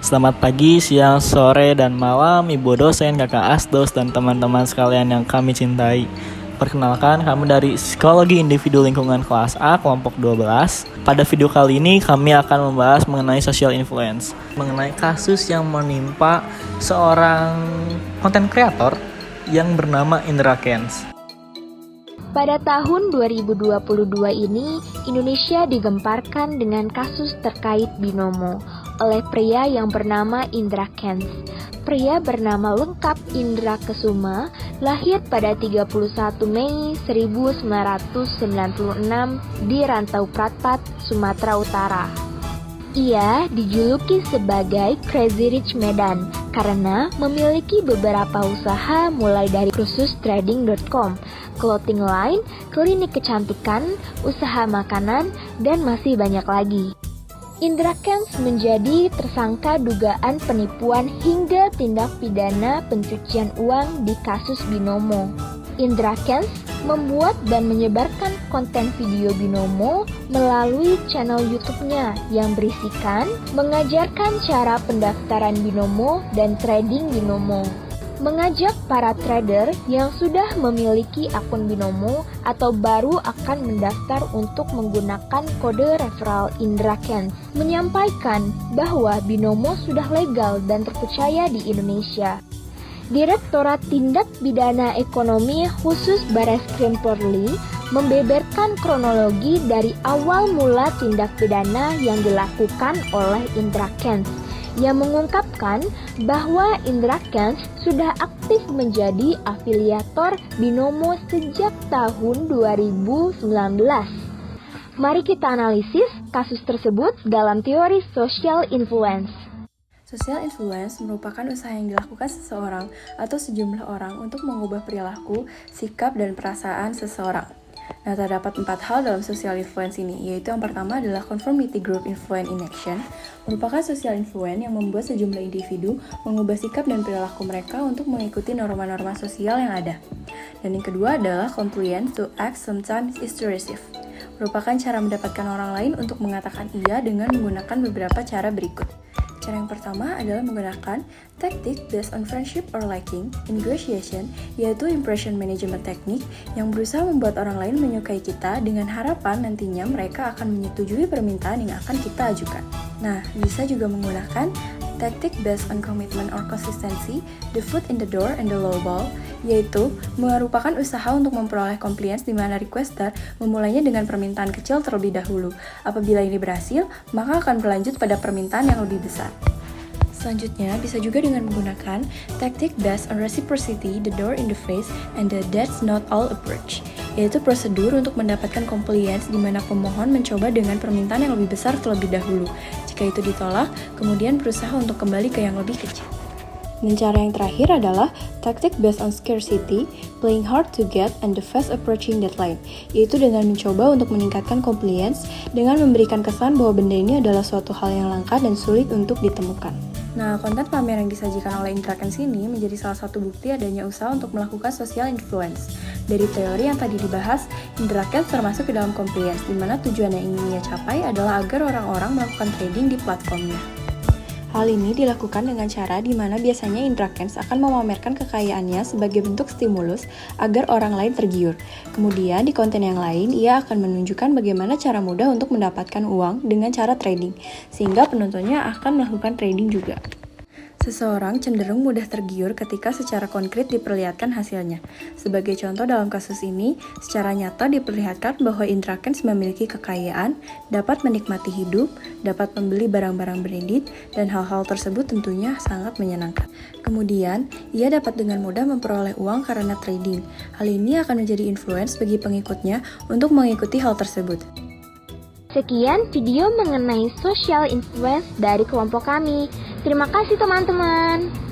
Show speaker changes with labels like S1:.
S1: Selamat pagi, siang, sore, dan malam Ibu dosen, kakak asdos, dan teman-teman sekalian yang kami cintai. Perkenalkan, kami dari Psikologi Individu Lingkungan kelas A, kelompok 12. Pada video kali ini, kami akan membahas mengenai social influence. Mengenai kasus yang menimpa seorang content creator yang bernama Indra Kents.
S2: Pada tahun 2022 ini, Indonesia digemparkan dengan kasus terkait binomo oleh pria yang bernama Indra Kents. Pria bernama lengkap Indra Kesuma, lahir pada 31 Mei 1996 di Rantau Pratpat, Sumatera Utara. Ia dijuluki sebagai Crazy Rich Medan karena memiliki beberapa usaha mulai dari kursus trading.com, clothing line, klinik kecantikan, usaha makanan, dan masih banyak lagi. Indra Kents menjadi tersangka dugaan penipuan hingga tindak pidana pencucian uang di kasus binomo. Indra Kents membuat dan menyebarkan konten video binomo melalui channel YouTube-nya yang berisikan mengajarkan cara pendaftaran binomo dan trading binomo. Mengajak para trader yang sudah memiliki akun binomo atau baru akan mendaftar untuk menggunakan kode referral Indra Kents, menyampaikan bahwa binomo sudah legal dan terpercaya di Indonesia. Direktorat Tindak Pidana Ekonomi Khusus Barreskrim Polri membeberkan kronologi dari awal mula tindak pidana yang dilakukan oleh Indra Kents, yang mengungkapkan bahwa Indra Kents sudah aktif menjadi afiliator binomo sejak tahun 2019. Mari kita analisis kasus tersebut dalam teori social influence.
S3: Social influence merupakan usaha yang dilakukan seseorang atau sejumlah orang untuk mengubah perilaku, sikap, dan perasaan seseorang. Nah, terdapat 4 hal dalam social influence ini, yaitu yang pertama adalah conformity group influence in action, merupakan social influence yang membuat sejumlah individu mengubah sikap dan perilaku mereka untuk mengikuti norma-norma sosial yang ada. Dan yang kedua adalah compliance to act sometimes is to receive, merupakan cara mendapatkan orang lain untuk mengatakan iya dengan menggunakan beberapa cara berikut. Cara yang pertama adalah menggunakan tactic based on friendship or liking, negotiation, yaitu impression management technique yang berusaha membuat orang lain menyukai kita dengan harapan nantinya mereka akan menyetujui permintaan yang akan kita ajukan. Nah, bisa juga menggunakan tactic based on commitment or consistency, the foot in the door and the low ball, yaitu merupakan usaha untuk memperoleh compliance di mana requester memulainya dengan permintaan kecil terlebih dahulu. Apabila ini berhasil, maka akan berlanjut pada permintaan yang lebih besar. Selanjutnya, bisa juga dengan menggunakan tactic based on reciprocity, the door in the face, and the that's not all approach, yaitu prosedur untuk mendapatkan compliance di mana pemohon mencoba dengan permintaan yang lebih besar terlebih dahulu. Jika itu ditolak, kemudian berusaha untuk kembali ke yang lebih kecil. Dan cara yang terakhir adalah tactic based on scarcity, playing hard to get, and the fast approaching deadline, yaitu dengan mencoba untuk meningkatkan compliance dengan memberikan kesan bahwa benda ini adalah suatu hal yang langka dan sulit untuk ditemukan. Nah, konten pamer yang disajikan oleh Indra Kents ini menjadi salah satu bukti adanya usaha untuk melakukan social influence. Dari teori yang tadi dibahas, Indra Kents termasuk ke dalam compliance, di mana tujuan yang ingin ia capai adalah agar orang-orang melakukan trading di platformnya. Hal ini dilakukan dengan cara di mana biasanya Indra Kents akan memamerkan kekayaannya sebagai bentuk stimulus agar orang lain tergiur. Kemudian di konten yang lain, ia akan menunjukkan bagaimana cara mudah untuk mendapatkan uang dengan cara trading, sehingga penontonnya akan melakukan trading juga. Seseorang cenderung mudah tergiur ketika secara konkret diperlihatkan hasilnya. Sebagai contoh dalam kasus ini, secara nyata diperlihatkan bahwa Indra Kents memiliki kekayaan, dapat menikmati hidup, dapat membeli barang-barang branded, dan hal-hal tersebut tentunya sangat menyenangkan. Kemudian, ia dapat dengan mudah memperoleh uang karena trading. Hal ini akan menjadi influence bagi pengikutnya untuk mengikuti hal tersebut.
S2: Sekian video mengenai social influence dari kelompok kami. Terima kasih teman-teman.